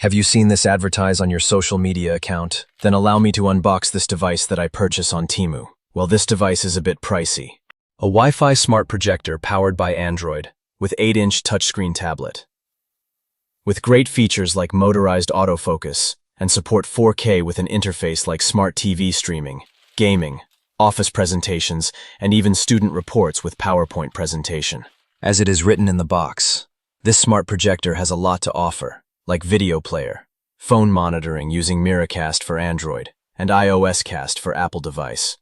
Have you seen this advertise on your social media account? Then allow me to unbox this device that I purchased on TEMU. Well, this device is a bit pricey. A Wi-Fi smart projector powered by Android with 8-inch touchscreen tablet. With great features like motorized autofocus and support 4K with an interface like smart TV streaming, gaming, office presentations, and even student reports with PowerPoint presentation. As it is written in the box, this smart projector has a lot to offer, like video player, phone monitoring using Miracast for Android, and iOS Cast for Apple device.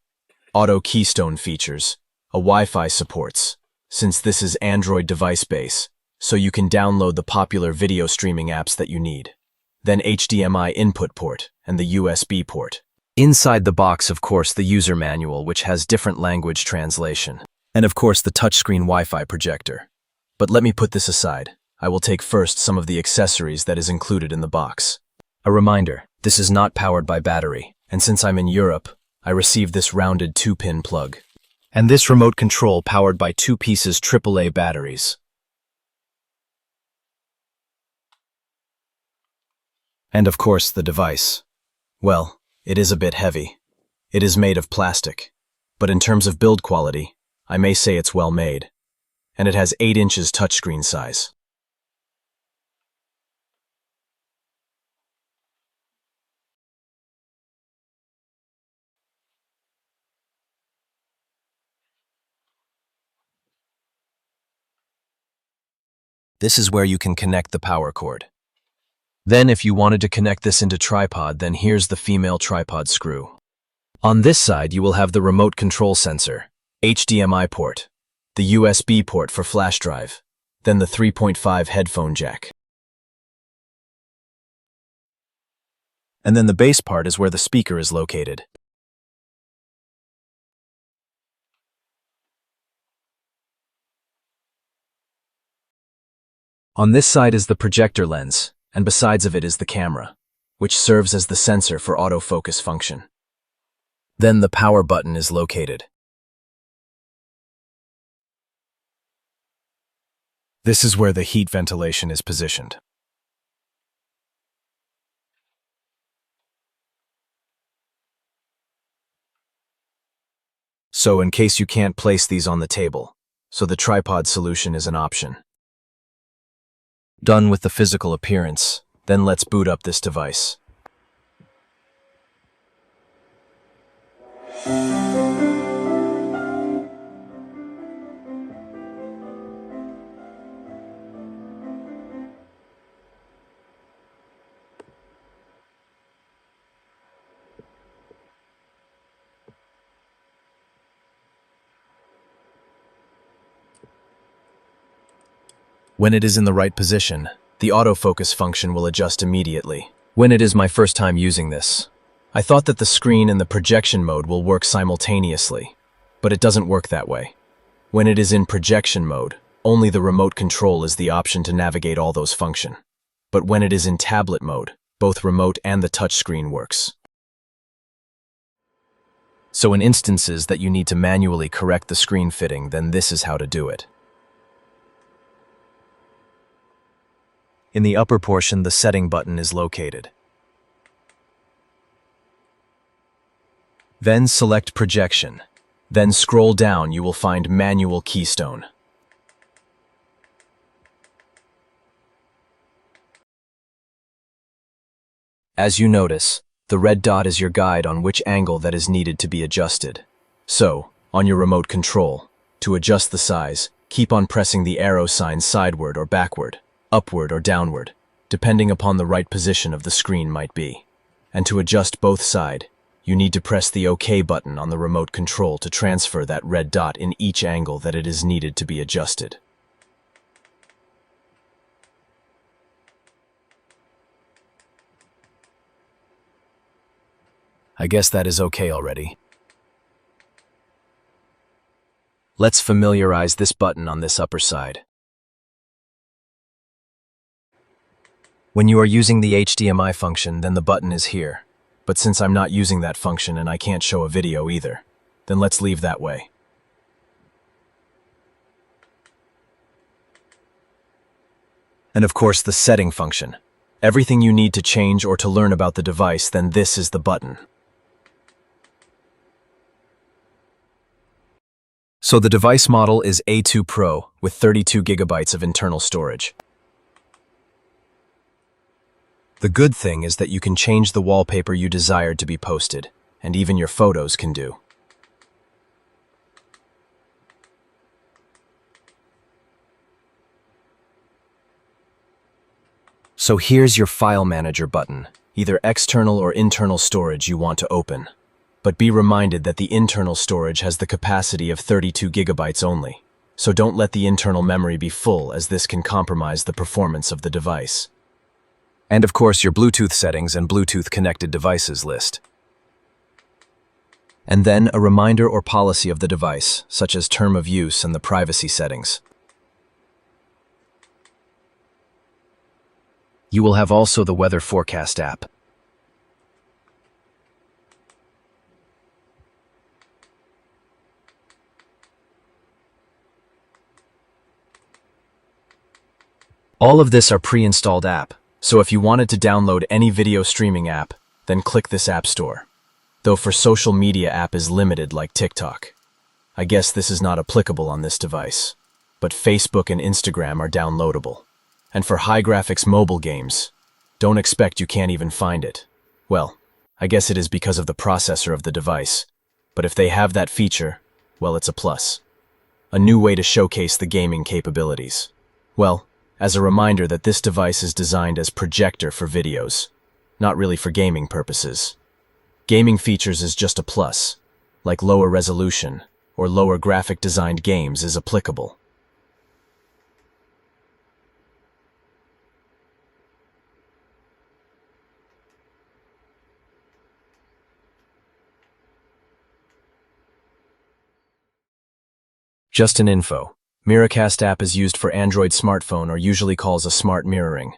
Auto keystone features, a Wi-Fi supports, since this is Android device base, so you can download the popular video streaming apps that you need. Then HDMI input port and the USB port. Inside the box, of course, the user manual, which has different language translation. And of course, the touchscreen Wi-Fi projector. But let me put this aside. I will take first some of the accessories that is included in the box. A reminder, this is not powered by battery, and since I'm in Europe, I received this rounded 2-pin plug. And this remote control powered by 2 pieces AAA batteries. And of course, the device. Well, it is a bit heavy. It is made of plastic. But in terms of build quality, I may say it's well made. And it has 8 inches touchscreen size. This is where you can connect the power cord. Then if you wanted to connect this into tripod, then here's the female tripod screw. On this side, you will have the remote control sensor, HDMI port, the USB port for flash drive, then the 3.5 headphone jack. And then the base part is where the speaker is located. On this side is the projector lens, and besides of it is the camera, which serves as the sensor for autofocus function. Then the power button is located. This is where the heat ventilation is positioned. So in case you can't place these on the table, so the tripod solution is an option. Done with the physical appearance, then let's boot up this device. When it is in the right position, the autofocus function will adjust immediately. When it is my first time using this, I thought that the screen and the projection mode will work simultaneously, but it doesn't work that way. When it is in projection mode, only the remote control is the option to navigate all those functions. But when it is in tablet mode, both remote and the touchscreen works. So in instances that you need to manually correct the screen fitting, then this is how to do it. In the upper portion, the setting button is located. Then select projection. Then scroll down, you will find manual keystone. As you notice, the red dot is your guide on which angle that is needed to be adjusted. So, on your remote control, to adjust the size, keep on pressing the arrow sign sideward or backward, upward or downward, depending upon the right position of the screen might be. And to adjust both sides, you need to press the OK button on the remote control to transfer that red dot in each angle that it is needed to be adjusted. I guess that is okay already. Let's familiarize this button on this upper side. When you are using the HDMI function, then the button is here. But since I'm not using that function and I can't show a video either, then let's leave that way. And of course the setting function. Everything you need to change or to learn about the device, then this is the button. So the device model is A2 Pro with 32 gigabytes of internal storage. The good thing is that you can change the wallpaper you desired to be posted, and even your photos can do. So here's your File Manager button, either external or internal storage you want to open. But be reminded that the internal storage has the capacity of 32 gigabytes only, so don't let the internal memory be full, as this can compromise the performance of the device. And of course your Bluetooth settings and Bluetooth connected devices list. And then a reminder or policy of the device, such as term of use and the privacy settings. You will have also the weather forecast app. All of this are pre-installed app, so if you wanted to download any video streaming app, then click this app store. Though for social media app is limited like TikTok. I guess this is not applicable on this device, but Facebook and Instagram are downloadable. And for high graphics mobile games, don't expect you can't even find it. Well, I guess it is because of the processor of the device, but if they have that feature, well, it's a plus. A new way to showcase the gaming capabilities. Well, as a reminder that this device is designed as projector for videos, not really for gaming purposes. Gaming features is just a plus, like lower resolution or lower graphic designed games is applicable. Just an info. Miracast app is used for Android smartphone or usually calls a smart mirroring,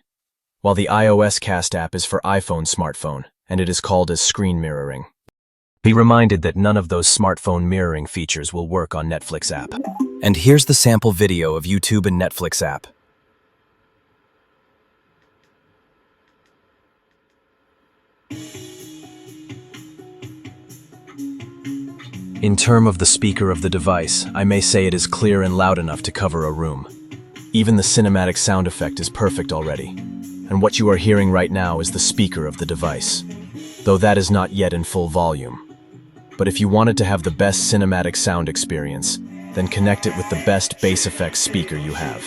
while the iOS Cast app is for iPhone smartphone, and it is called as screen mirroring. Be reminded that none of those smartphone mirroring features will work on Netflix app. And here's the sample video of YouTube and Netflix app. In terms of the speaker of the device, I may say it is clear and loud enough to cover a room. Even the cinematic sound effect is perfect already. And what you are hearing right now is the speaker of the device, though that is not yet in full volume. But if you wanted to have the best cinematic sound experience, then connect it with the best bass effects speaker you have.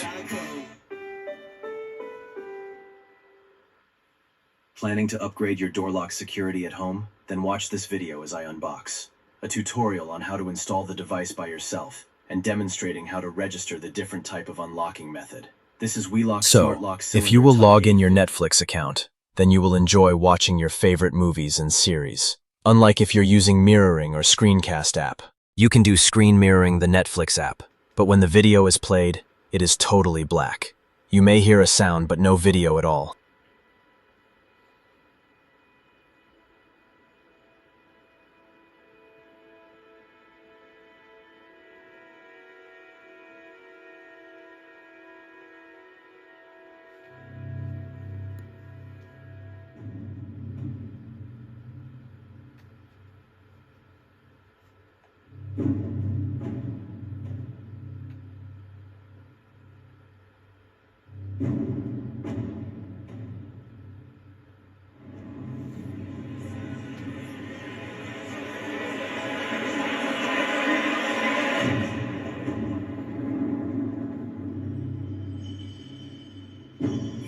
Planning to upgrade your door lock security at home? Then watch this video as I unbox a tutorial on how to install the device by yourself and demonstrating how to register the different type of unlocking method. This is WeLock Smart Lock Cylinder. If you will log in your Netflix account, then you will enjoy watching your favorite movies and series. Unlike if you're using mirroring or screencast app. You can do screen mirroring the Netflix app, but when the video is played, it is totally black. You may hear a sound but no video at all.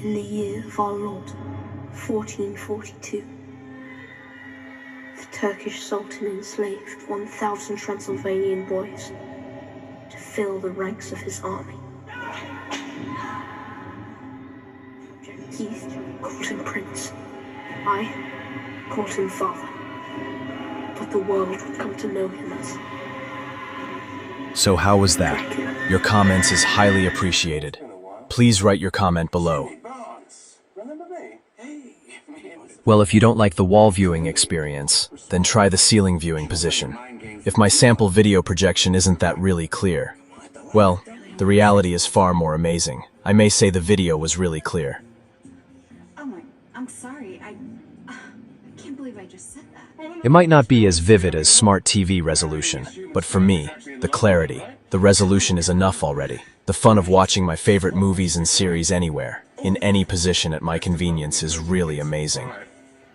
In the year of our Lord, 1442, the Turkish Sultan enslaved 1,000 Transylvanian boys to fill the ranks of his army. Keith called him Prince. I called him Father. But the world would come to know him as... So how was that? Your comments is highly appreciated. Please write your comment below. Well, if you don't like the wall viewing experience, then try the ceiling viewing position. If my sample video projection isn't that really clear, well, the reality is far more amazing. I may say the video was really clear. I'm sorry. I can't believe I just said that. It might not be as vivid as smart TV resolution, but for me, the clarity, the resolution is enough already. The fun of watching my favorite movies and series anywhere, in any position at my convenience is really amazing.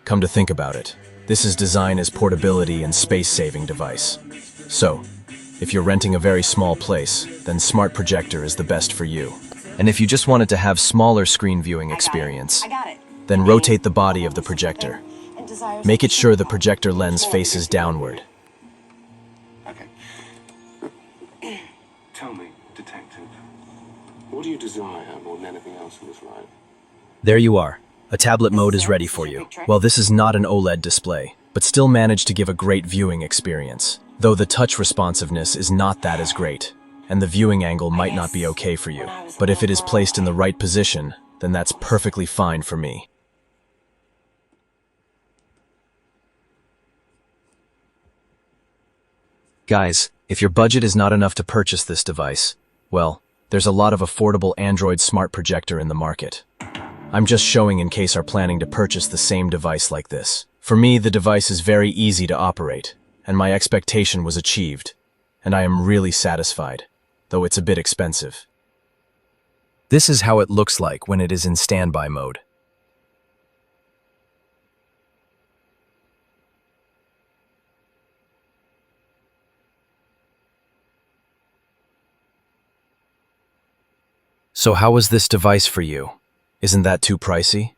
Come to think about it, this is designed as portability and space-saving device. So, if you're renting a very small place, then Smart Projector is the best for you. And if you just wanted to have smaller screen viewing experience, then rotate the body of the projector. Make it sure the projector lens faces downward. Okay. Tell me, detective, what do you desire more than anything else in this life? There you are. A tablet mode is ready for you. Well, this is not an OLED display, but still managed to give a great viewing experience. Though the touch responsiveness is not that as great, and the viewing angle might not be okay for you. But if it is placed in the right position, then that's perfectly fine for me. Guys, if your budget is not enough to purchase this device, well, there's a lot of affordable Android smart projector in the market. I'm just showing in case are planning to purchase the same device like this. For me, the device is very easy to operate, and my expectation was achieved, and I am really satisfied, though it's a bit expensive. This is how it looks like when it is in standby mode. So how was this device for you? Isn't that too pricey?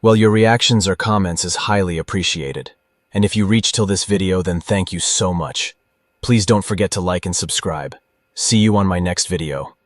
Well, your reactions or comments is highly appreciated. And if you reached till this video, then thank you so much. Please don't forget to like and subscribe. See you on my next video.